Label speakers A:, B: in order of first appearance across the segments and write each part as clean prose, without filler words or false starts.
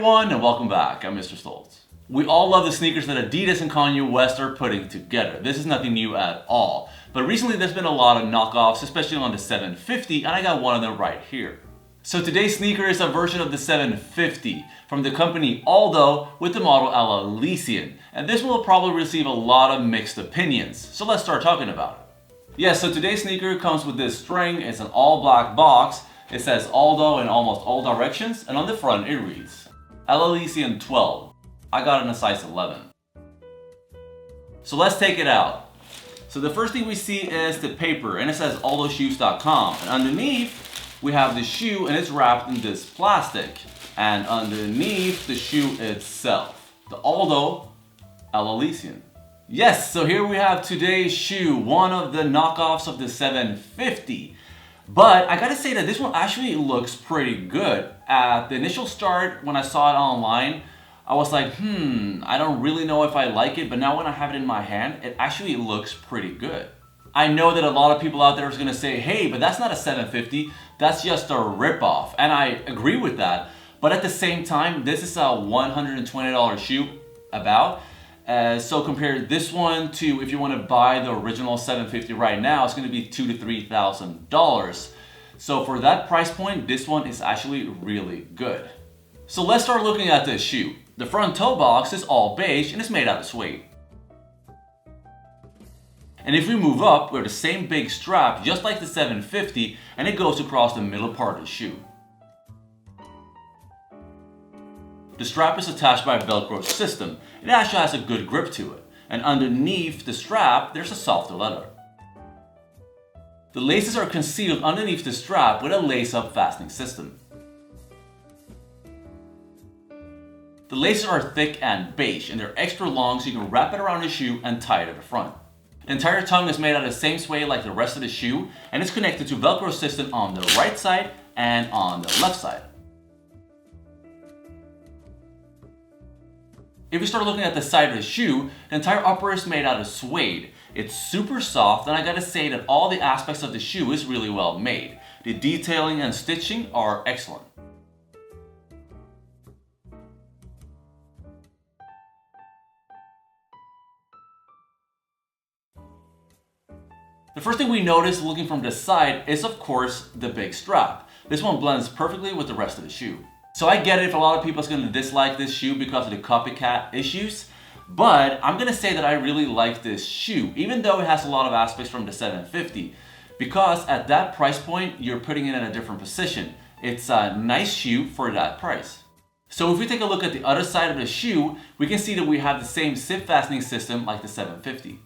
A: everyone, and welcome back. I'm Mr. Stoltz. We all love the sneakers that Adidas and Kanye West are putting together. This is nothing new at all. But recently there's been a lot of knockoffs, especially on the 750, and I got one of them right here. So today's sneaker is a version of the 750 from the company Aldo with the model Alalisien. And this will probably receive a lot of mixed opinions. So let's start talking about it. Yeah, so today's sneaker comes with this string. It's an all black box. It says Aldo in almost all directions, and on the front it reads Alalisien 12. I got it in a size 11. So let's take it out. So the first thing we see is the paper, and it says aldoshoes.com. And underneath we have the shoe, and it's wrapped in this plastic. And underneath the shoe itself, the Aldo Alalisien. Yes, so here we have today's shoe, one of the knockoffs of the 750. But I gotta say that this one actually looks pretty good. At the initial start, when I saw it online, I was like, I don't really know if I like it, but now when I have it in my hand, it actually looks pretty good. I know that a lot of people out there is gonna say, hey, but that's not a 750, that's just a ripoff. And I agree with that. But at the same time, this is a $120 shoe about. So compare this one to if you want to buy the original 750 right now, it's going to be $2,000 to $3,000. So for that price point, this one is actually really good. So let's start looking at this shoe. The front toe box is all beige and it's made out of suede. And if we move up, we have the same big strap just like the 750, and it goes across the middle part of the shoe. The strap is attached by a Velcro system. It actually has a good grip to it. And underneath the strap, there's a softer leather. The laces are concealed underneath the strap with a lace-up fastening system. The laces are thick and beige, and they're extra long so you can wrap it around the shoe and tie it at the front. The entire tongue is made out of the same suede like the rest of the shoe, and it's connected to Velcro system on the right side and on the left side. If you start looking at the side of the shoe, the entire upper is made out of suede. It's super soft, and I gotta say that all the aspects of the shoe is really well made. The detailing and stitching are excellent. The first thing we notice looking from the side is of course the big strap. This one blends perfectly with the rest of the shoe. So I get it if a lot of people are going to dislike this shoe because of the copycat issues, but I'm going to say that I really like this shoe, even though it has a lot of aspects from the 750, because at that price point, you're putting it in a different position. It's a nice shoe for that price. So if we take a look at the other side of the shoe, we can see that we have the same zip fastening system like the 750.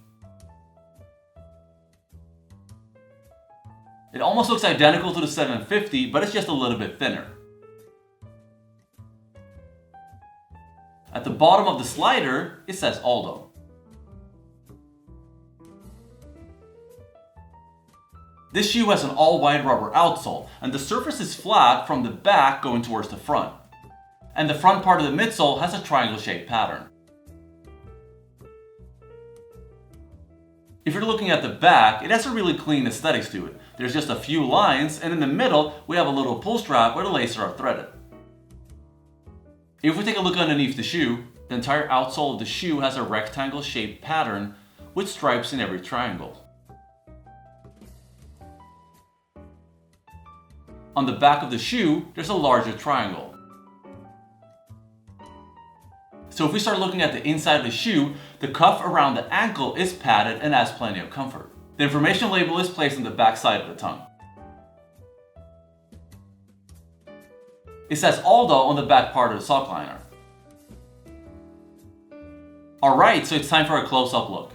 A: It almost looks identical to the 750, but it's just a little bit thinner. At the bottom of the slider, it says Aldo. This shoe has an all-white rubber outsole, and the surface is flat from the back going towards the front. And the front part of the midsole has a triangle-shaped pattern. If you're looking at the back, it has a really clean aesthetics to it. There's just a few lines, and in the middle, we have a little pull strap where the laces are threaded. If we take a look underneath the shoe, the entire outsole of the shoe has a rectangle-shaped pattern with stripes in every triangle. On the back of the shoe, there's a larger triangle. So if we start looking at the inside of the shoe, the cuff around the ankle is padded and has plenty of comfort. The information label is placed on the back side of the tongue. It says Aldo on the back part of the sock liner. Alright, so it's time for a close-up look.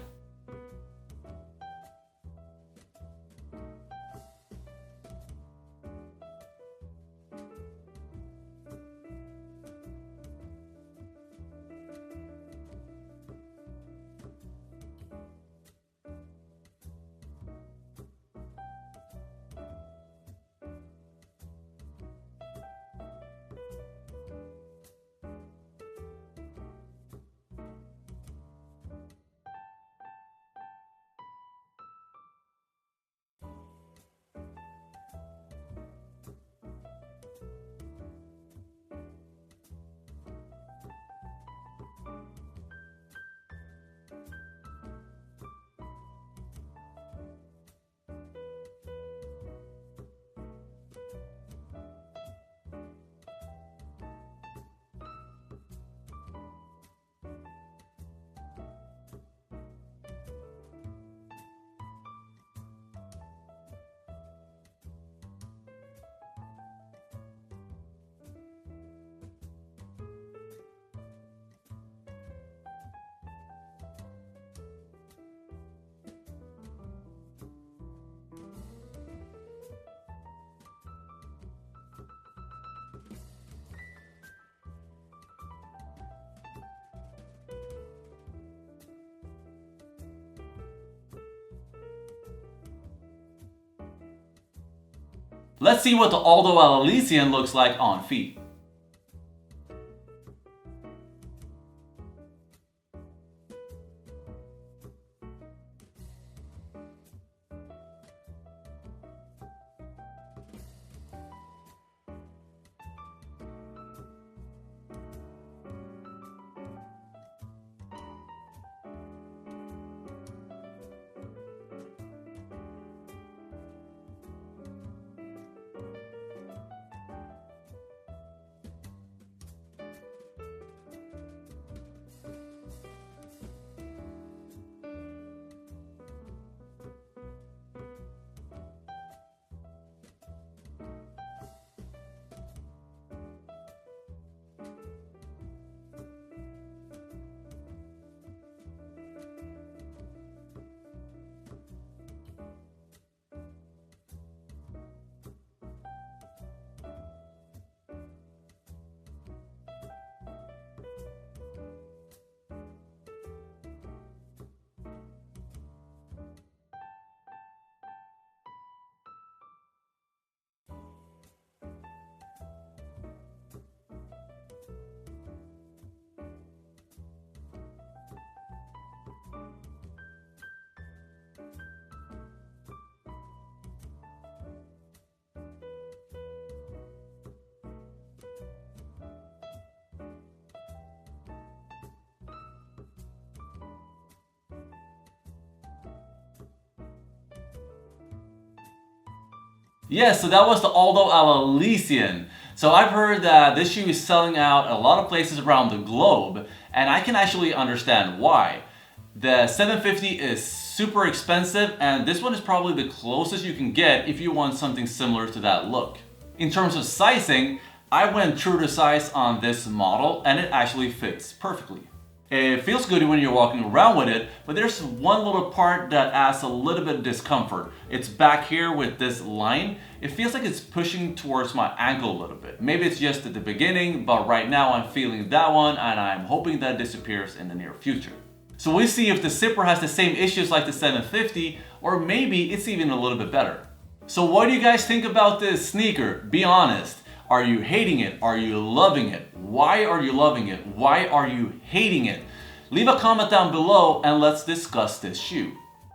A: Let's see what the Aldo Alalisien looks like on feet. Yes, so that was the Aldo Alalisien. So I've heard that this shoe is selling out a lot of places around the globe, and I can actually understand why. The 750 is super expensive, and this one is probably the closest you can get if you want something similar to that look. In terms of sizing, I went true to size on this model, and it actually fits perfectly. It feels good when you're walking around with it, but there's one little part that adds a little bit of discomfort. It's back here with this line. It feels like it's pushing towards my ankle a little bit. Maybe it's just at the beginning, but right now I'm feeling that one, and I'm hoping that it disappears in the near future. So we'll see if the zipper has the same issues like the 750, or maybe it's even a little bit better. So what do you guys think about this sneaker? Be honest. Are you hating it? Are you loving it? Why are you loving it? Why are you hating it? Leave a comment down below and let's discuss this shoe.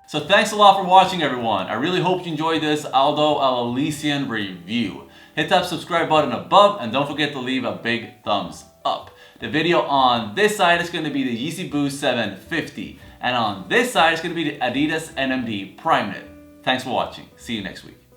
A: So thanks a lot for watching, everyone. I really hope you enjoyed this Aldo Alalisien review. Hit that subscribe button above and don't forget to leave a big thumbs up. The video on this side is going to be the Yeezy Boost 750, and on this side is going to be the Adidas NMD Prime Knit. Thanks for watching. See you next week.